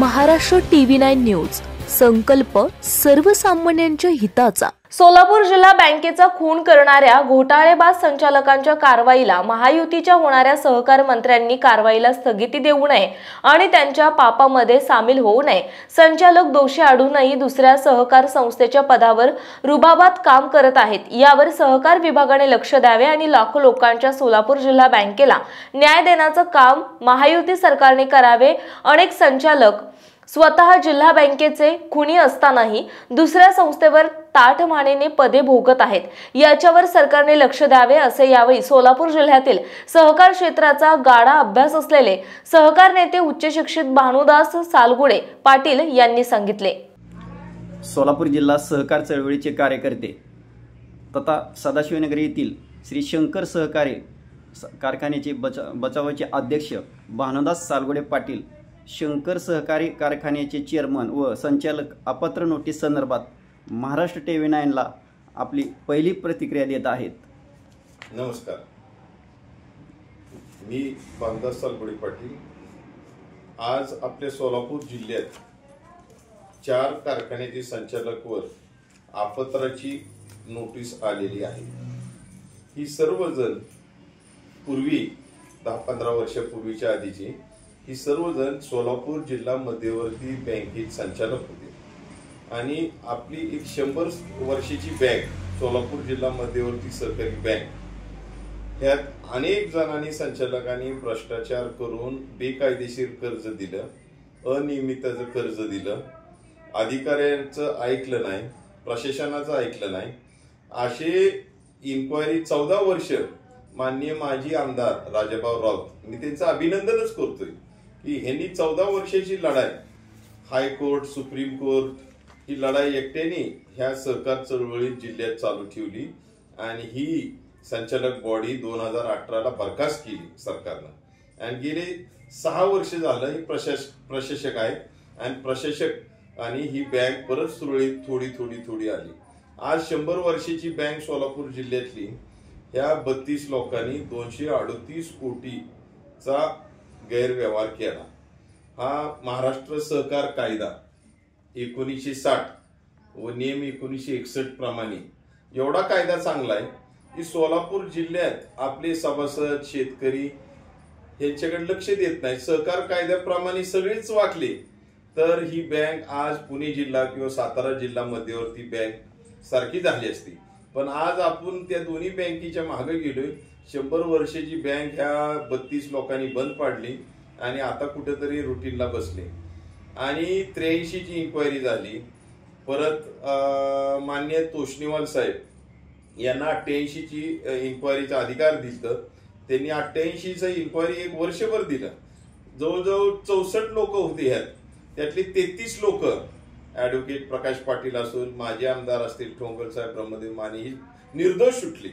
Maharashtra TV9 news, संकल्प सर्वसामान्यांच्या हिताचा। सोलापूर जिल्हा बँकेचा खून करणाऱ्या घोटाळेबाज संचालकांच्या कारवाईला महायुतीच्या होणाऱ्या सहकार मंत्र्यांनी कारवाईला स्थगिती देऊ नये आणि त्यांच्या पापामध्ये सामील होऊ नये। संचालक दोषी आढळूनही दुसऱ्या सहकार संस्थेच्या पदावर रुबाबात काम करत आहेत, यावर सहकार विभागाने लक्ष द्यावे आणि लाखो लोकांच्या सोलापूर जिल्हा बँकेला न्याय देण्याचं काम महायुती सरकारने करावे। अनेक संचालक स्वतः जिल्हा बँकेचे खुनी असतानाही दुसऱ्या संस्थेवर ताठमानेने पदे भोगत आहेत, याच्यावर सरकारने लक्ष द्यावे असे यावेळी सोलापूर जिल्ह्यातील सहकार क्षेत्राचा गाढा अभ्यास असलेले सहकार नेते उच्च शिक्षित भानुदास सालगुडे पाटील यांनी सांगितले। सोलापूर जिल्हा सहकार चळवळीचे कार्यकर्ते तथा सदाशिवनगर येथील श्री शंकर सहकारी कारखान्याचे बचावाचे अध्यक्ष भानुदास सालगुडे पाटील, शंकर सहकारी कारखान्याचे चेअरमन व संचालक अपात्र नोटीस संदर्भात महाराष्ट्र TV9 ला आपली पहिली प्रतिक्रिया देत आहेत। नमस्कार, मी भानुदास सालगुडे पाटील। आज आपल्या सोलापूर जिल्ह्यात 4 कारखान्याचे संचालकवर अपात्राची नोटीस आलेली आहे। ही सर्वजण पूर्वी 10-15 वर्षापूर्वीच्या आधीची ही सर्वजण सोलापूर जिल्हा मध्यवर्ती बँकेत संचालक होते आणि आपली एक 100 वर्षाची बँक सोलापूर जिल्हा मध्यवर्ती सहकारी बँक ह्यात अनेक जणांनी संचालकांनी भ्रष्टाचार करून बेकायदेशीर कर्ज दिलं, अनियमितचं कर्ज दिलं, अधिकाऱ्यांचं ऐकलं नाही, प्रशासनाचं ऐकलं नाही। असे इन्क्वायरी 14 वर्ष माननीय माजी आमदार राजाभाऊ राऊत, मी त्यांचं अभिनंदनच करतोय की ह्यांनी 14 वर्षाची लढाई हायकोर्ट, सुप्रीम कोर्ट ही लढाई एकट्याने ह्या सहकार चळवळीत जिल्ह्यात चालू ठेवली आणि ही संचालक बॉडी 2018 ला बरखास्त केली सरकारनं आणि गेले 6 वर्ष झालं ही प्रशासक आहे आणि प्रशासक आणि ही बँक परत सुरळीत थोडी आली। आज 100 वर्षाची बँक सोलापूर जिल्ह्यातली ह्या 32 लोकांनी 238 कोटीचा गैरव्यवहार केला। हा महाराष्ट्र सहकार कायदा 1960 व नियम 1961 प्रमाणे एवढा कायदा चांगला आहे की सोलापूर जिल्ह्यात आपले सभासद शेतकरी यांच्याकडे लक्ष देत नाही। सहकार कायद्याप्रमाणे सगळेच वाकले तर ही बँक आज पुणे जिल्हा किंवा सातारा जिल्हा मध्यवर्ती बँक सारखी झाली असती, पण आज आपण त्या दोन्ही बँकेच्या मागे गेलोय। 100 वर्षाची बँक ह्या 32 लोकांनी बंद पाडली आणि आता कुठेतरी रुटीनला बसले आणि 83 ची इन्क्वायरी झाली। परत माननीय तोष्णीवाल साहेब यांना 88 ची इन्क्वायरीचा अधिकार दिलं, त्यांनी 88 चं इन्क्वायरी 1 वर्षभर दिलं। जवळजवळ 64 लोक होते ह्यात, त्यातली 33 लोक ऍडव्होकेट प्रकाश पाटील असून माजी आमदार असतील ठोंगल साहेब, ब्रह्मदेव माने ही निर्दोष सुटली,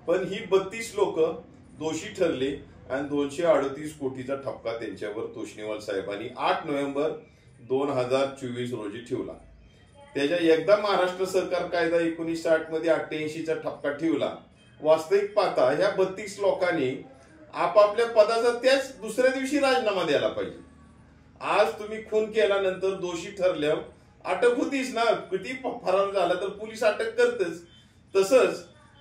पण ही 32 लोक दोषी ठरले आणि 238 कोटीचा ठपका त्यांच्यावर तोष्णीवाल साहेबांनी 8 नोव्हेंबर 2024 रोजी ठेवला। त्याच्या एकदा महाराष्ट्र सहकार कायदा 1960 मध्ये 88 चा ठपका ठेवला। वास्तविक पाहता ह्या 32 लोकांनी आपापल्या पदाचा त्याच दुसऱ्या दिवशी राजीनामा द्यायला पाहिजे। आज तुम्ही खून केल्यानंतर दोषी ठरल्यावर अटक होतीच ना, किती फरार झाला तर पोलीस अटक करतेच। तसंच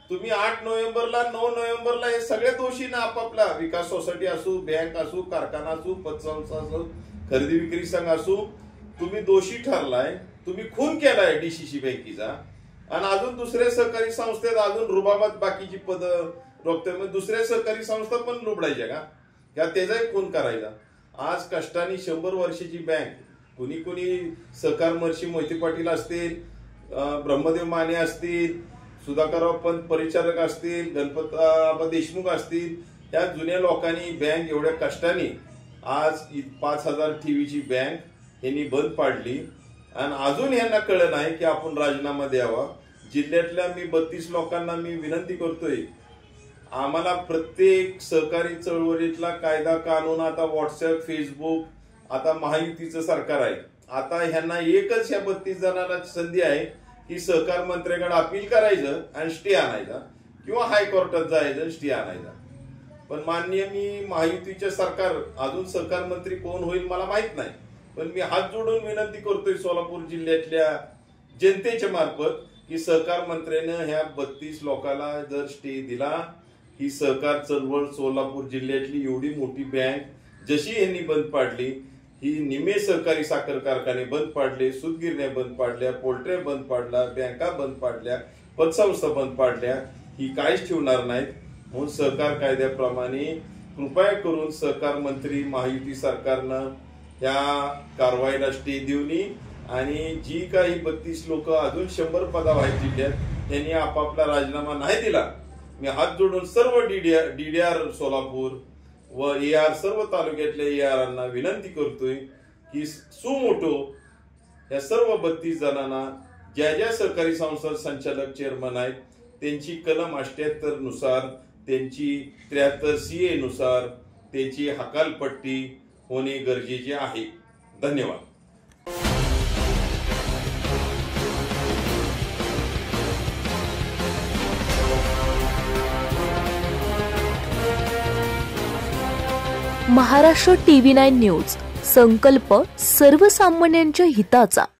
तुम्ही 8 नोव्हेंबरला 9 नोव्हेंबरला हे सगळे दोषींना आपापला विकास सोसायटी असू, बँक असू, कारखाना असू, पतसंस्था असू, खरेदी विक्री संघ असू, तुम्ही दोषी ठरलाय, तुम्ही खून केलाय DCC बँकेचा आणि अजून दुसऱ्या सहकारी संस्थेत अजून रुबाबात बाकीची पद रोखते, मग दुसऱ्या सहकारी संस्था पण लुबडायच्या का त्याचाही खून करायचा। आज कष्टाने 100 वर्षाची बँक कुणी सहकार महर्षी मोहिते पाटील असतील, ब्रह्मदेव माने असतील, सुधाकरराव पंत परिचारक असतील, गणपत देशमुख असतील, या जुन्या लोकांनी बँक एवढ्या कष्टाने आज 5000 TVची बँक यांनी बंद पाडली आणि अजून यांना कळलं नाही की आपण राजीनामा द्यावा। जिल्ह्यातल्या मी 32 लोकांना मी विनंती करतोय, आम्हाला प्रत्येक सहकारी चळवळीतला कायदा कानून आता व्हॉट्सअप, फेसबुक, आता महायुतीचं सरकार आहे, आता ह्यांना एकच ह्या 32 जणांना संधी आहे की सहकार मंत्र्याकडे अपील करायचं आणि स्टे आणायचा किंवा हायकोर्टात जायचं स्टे आणायचा। पण माननीय मी महायुतीचे सरकार अजून सहकार मंत्री कोण होईल मला माहित नाही, पण मी हात जोडून विनंती करतोय सोलापूर जिल्ह्यातल्या जनतेच्या मार्फत की सहकार मंत्र्यानं ह्या 32 लोकांना जर स्टे दिला, ही सहकार चळवळ सोलापूर जिल्ह्यातली एवढी मोठी बँक जशी यांनी बंद पाडली, ही निमे सहकारी साखर कारखाने बंद पाडले, सूतगिरण्या बंद पाडल्या, पोल्ट्र्या बंद पाडल्या, बँका बंद पाडल्या, पतसंस्था बंद पाडल्या, ही काहीच ठेवणार नाहीत. म्हणून सहकार कायद्याप्रमाणे कृपया करून सहकार मंत्री महायुती सरकारनं या कारवाईला स्टे देऊनी आणि जी काही 32 लोक अजून 100 पदावर आहेत जिल्ह्यात त्यांनी आपापला राजीनामा नाही दिला, मी हात जोडून सर्व डीडीआर सोलापूर व AR सर्व तालुक्यातल्या ARना विनंती करतोय की सुमोटो या सर्व 32 जणांना ज्या ज्या सहकारी संस्था संचालक चेअरमन आहेत त्यांची कलम 78 नुसार, त्यांची 73 CA नुसार त्याची हकालपट्टी होणे गरजेचे आहे. धन्यवाद. महाराष्ट्र TV9 न्यूज, संकल्प सर्वसामान्यांच्या हिताचा.